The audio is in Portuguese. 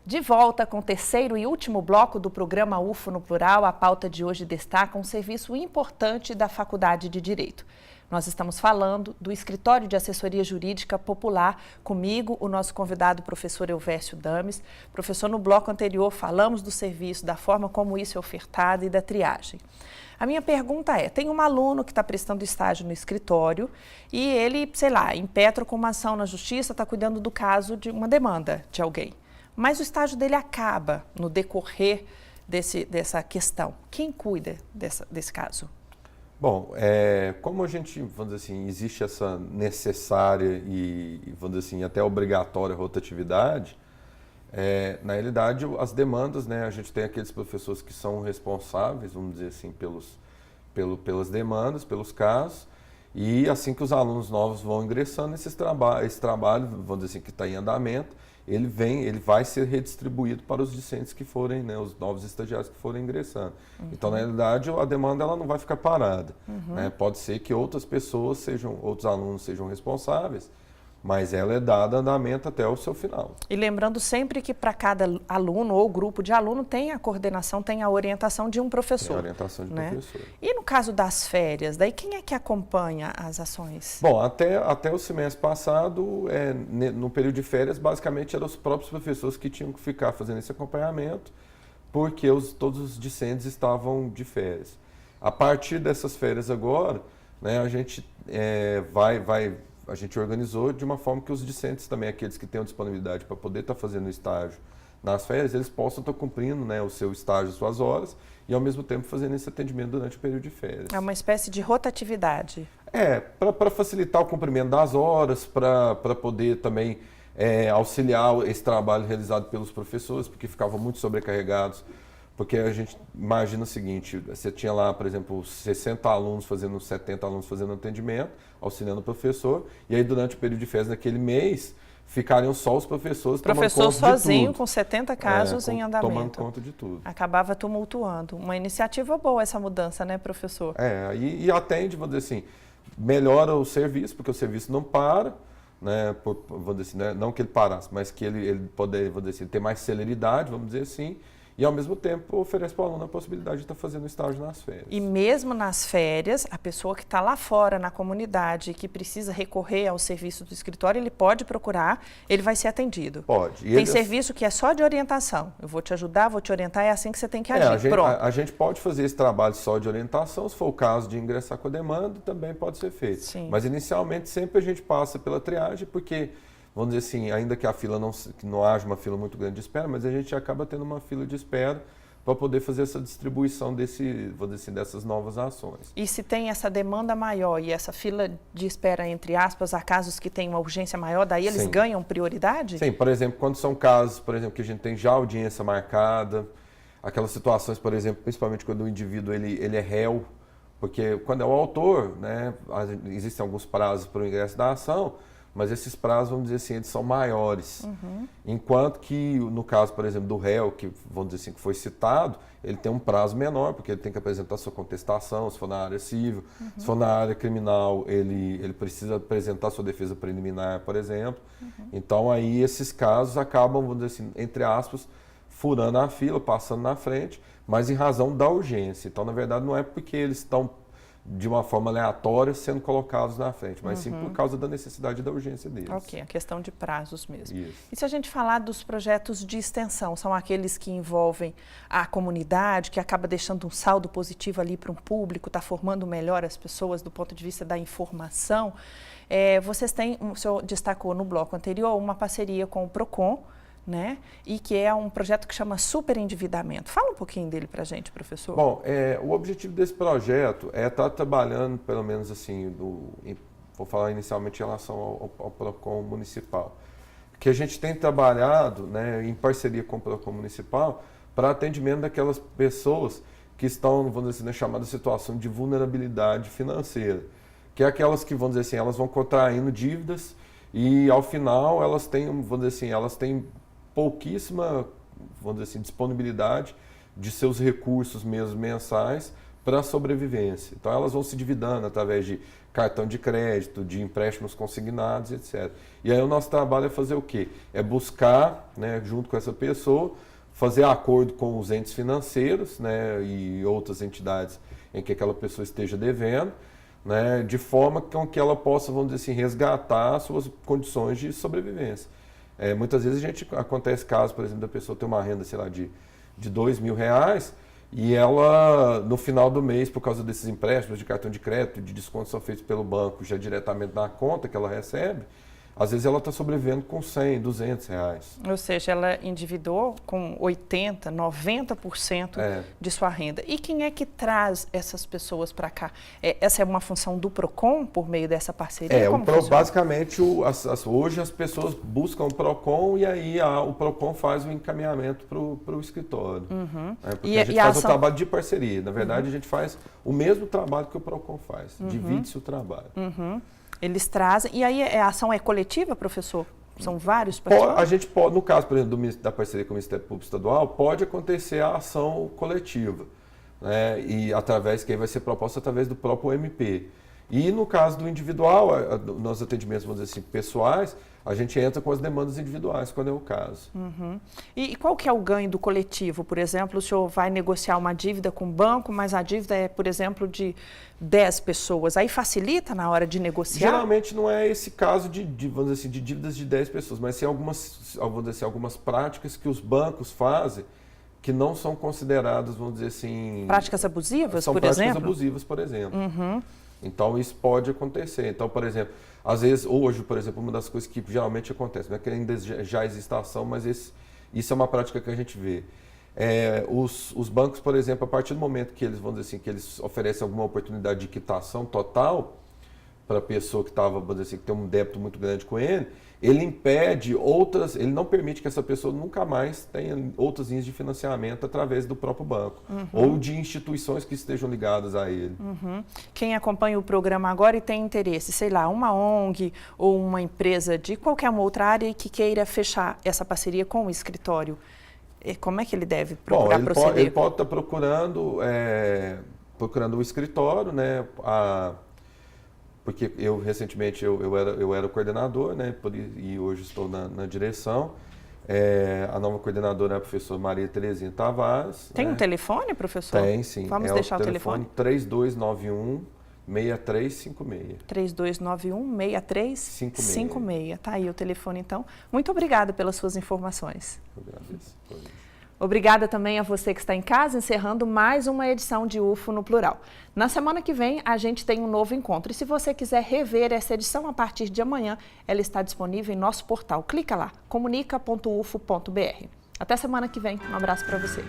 De volta com o terceiro e último bloco do programa UFO no Plural, a pauta de hoje destaca um serviço importante da Faculdade de Direito. Nós estamos falando do Escritório de Assessoria Jurídica Popular, comigo, o nosso convidado, professor Elvésio Dames. Professor, no bloco anterior falamos do serviço, da forma como isso é ofertado e da triagem. A minha pergunta é, tem um aluno que está prestando estágio no escritório e ele, sei lá, impetra com uma ação na justiça, está cuidando do caso de uma demanda de alguém. Mas o estágio dele acaba no decorrer dessa questão. Quem cuida desse caso? Bom, como a gente, vamos dizer assim, existe essa necessária e, vamos dizer assim, até obrigatória rotatividade, na realidade, as demandas, né, a gente tem aqueles professores que são responsáveis, vamos dizer assim, pelas demandas, pelos casos, e assim que os alunos novos vão ingressando, esse trabalho, vamos dizer assim, que está em andamento, ele vai ser redistribuído para os discentes que forem, né, os novos estagiários que forem ingressando. Uhum. Então, na realidade, a demanda ela não vai ficar parada. Uhum. Né? Pode ser que outras pessoas outros alunos sejam responsáveis, mas ela é dada andamento até o seu final. E lembrando sempre que para cada aluno ou grupo de aluno tem a coordenação, tem a orientação de um professor. Tem a orientação de professor. E no caso das férias, daí quem é que acompanha as ações? Bom, até o semestre passado, no período de férias, basicamente eram os próprios professores que tinham que ficar fazendo esse acompanhamento, porque todos os discentes estavam de férias. A partir dessas férias agora, né, a gente a gente organizou de uma forma que os discentes também, aqueles que tenham disponibilidade para poder estar fazendo estágio nas férias, eles possam estar cumprindo, né, o seu estágio, suas horas, e ao mesmo tempo fazendo esse atendimento durante o período de férias. É uma espécie de rotatividade. Para facilitar o cumprimento das horas, para poder também auxiliar esse trabalho realizado pelos professores, porque ficavam muito sobrecarregados. Porque a gente imagina o seguinte, você tinha lá, por exemplo, 70 alunos fazendo atendimento, auxiliando o professor, e aí durante o período de férias naquele mês, ficariam só os professores tomando conta de tudo. Professor sozinho, com 70 casos em andamento. Tomando conta de tudo. Acabava tumultuando. Uma iniciativa boa essa mudança, né, professor? E atende, vamos dizer assim, melhora o serviço, porque o serviço não para, né, vamos dizer assim, né, não que ele parasse, mas que ele poder, vamos dizer assim, ter mais celeridade, vamos dizer assim, e, ao mesmo tempo, oferece para o aluno a possibilidade de estar fazendo estágio nas férias. E mesmo nas férias, a pessoa que está lá fora, na comunidade, que precisa recorrer ao serviço do escritório, ele pode procurar, ele vai ser atendido. Pode. Tem serviço que é só de orientação. Eu vou te ajudar, vou te orientar, é assim que você tem que agir. A gente pode fazer esse trabalho só de orientação, se for o caso de ingressar com a demanda, também pode ser feito. Sim. Mas, inicialmente, sempre a gente passa pela triagem, porque... Vamos dizer assim, ainda que a fila não haja uma fila muito grande de espera, mas a gente acaba tendo uma fila de espera para poder fazer essa distribuição dessas novas ações. E se tem essa demanda maior e essa fila de espera, entre aspas, há casos que têm uma urgência maior, daí eles ganham prioridade? Sim, por exemplo, quando são casos, por exemplo, que a gente tem já audiência marcada, aquelas situações, por exemplo, principalmente quando o indivíduo ele é réu, porque quando é o autor, né, existem alguns prazos para o ingresso da ação, mas esses prazos, vamos dizer assim, eles são maiores. Uhum. Enquanto que, no caso, por exemplo, do réu, que vamos dizer assim, que foi citado, ele tem um prazo menor, porque ele tem que apresentar sua contestação, se for na área civil. Uhum. Se for na área criminal, ele precisa apresentar sua defesa preliminar, por exemplo. Uhum. Então, aí, esses casos acabam, vamos dizer assim, entre aspas, furando a fila, passando na frente, mas em razão da urgência. Então, na verdade, não é porque eles estão de uma forma aleatória sendo colocados na frente, mas sim por causa da necessidade e da urgência deles. Ok, a questão de prazos mesmo. Isso. E se a gente falar dos projetos de extensão, são aqueles que envolvem a comunidade, que acaba deixando um saldo positivo ali para um público, está formando melhor as pessoas do ponto de vista da informação. Vocês têm, o senhor destacou no bloco anterior, uma parceria com o PROCON, né? E que é um projeto que chama Superendividamento. Fala um pouquinho dele para a gente, professor. Bom, o objetivo desse projeto é estar trabalhando, pelo menos assim, vou falar inicialmente em relação ao PROCON municipal, que a gente tem trabalhado, né, em parceria com o PROCON municipal para atendimento daquelas pessoas que estão, vamos dizer assim, na chamada situação de vulnerabilidade financeira, que é aquelas que, vamos dizer assim, elas vão contraindo dívidas e, ao final, elas têm, vamos dizer assim, elas têm pouquíssima, vamos dizer assim, disponibilidade de seus recursos mesmo mensais para a sobrevivência. Então elas vão se dividando através de cartão de crédito, de empréstimos consignados, etc. E aí o nosso trabalho é fazer o quê? É buscar, né, junto com essa pessoa, fazer acordo com os entes financeiros, né, e outras entidades em que aquela pessoa esteja devendo, né, de forma com que ela possa, vamos dizer assim, resgatar suas condições de sobrevivência. Muitas vezes acontece caso, por exemplo, da pessoa ter uma renda, sei lá, de R$2.000 e ela, no final do mês, por causa desses empréstimos de cartão de crédito, de descontos são feitos pelo banco já diretamente na conta que ela recebe, às vezes ela está sobrevivendo com R$100, R$200. Ou seja, ela endividou com 80%, 90% de sua renda. E quem é que traz essas pessoas para cá? Essa é uma função do PROCON, por meio dessa parceria? Basicamente, hoje as pessoas buscam o PROCON e aí o PROCON faz o encaminhamento para o escritório. Porque a gente faz o trabalho de parceria. Na verdade, a gente faz o mesmo trabalho que o PROCON faz. Divide-se o trabalho. Eles trazem. E aí a ação é coletiva, professor? São vários participantes? A gente pode, no caso, por exemplo, da parceria com o Ministério Público Estadual, pode acontecer a ação coletiva, né? E que vai ser proposta através do próprio MP. E no caso do individual, nos atendimentos, vamos dizer assim, pessoais, a gente entra com as demandas individuais, quando é o caso. E qual que é o ganho do coletivo? Por exemplo, o senhor vai negociar uma dívida com o banco, mas a dívida é, por exemplo, de 10 pessoas. Aí facilita na hora de negociar? Geralmente não é esse caso vamos dizer assim, de dívidas de 10 pessoas, mas sim algumas práticas que os bancos fazem que não são consideradas, vamos dizer assim... Práticas abusivas, por exemplo? São práticas abusivas, por exemplo. Então, isso pode acontecer. Então, por exemplo, às vezes, hoje, por exemplo, uma das coisas que geralmente acontece, não é que ainda já existe ação, mas isso é uma prática que a gente vê. Os bancos, por exemplo, a partir do momento que eles, vamos dizer assim, que eles oferecem alguma oportunidade de quitação total para a pessoa que estava, vamos dizer assim, que tem um débito muito grande com ele não permite que essa pessoa nunca mais tenha outras linhas de financiamento através do próprio banco ou de instituições que estejam ligadas a ele. Quem acompanha o programa agora e tem interesse, sei lá, uma ONG ou uma empresa de qualquer uma outra área que queira fechar essa parceria com o escritório, como é que ele deve procurar proceder? Ele pode estar procurando o escritório, né? Porque recentemente eu era o coordenador, né, e hoje estou na direção. A nova coordenadora é a professora Maria Terezinha Tavares. Tem um telefone, professor? Tem, sim. Vamos deixar o telefone? 3291-6356. 3291-6356. Tá aí o telefone, então. Muito obrigada pelas suas informações. Eu agradeço. Obrigada também a você que está em casa, encerrando mais uma edição de UFO no Plural. Na semana que vem, a gente tem um novo encontro. E se você quiser rever essa edição a partir de amanhã, ela está disponível em nosso portal. Clica lá, comunica.ufo.br. Até semana que vem. Um abraço para você.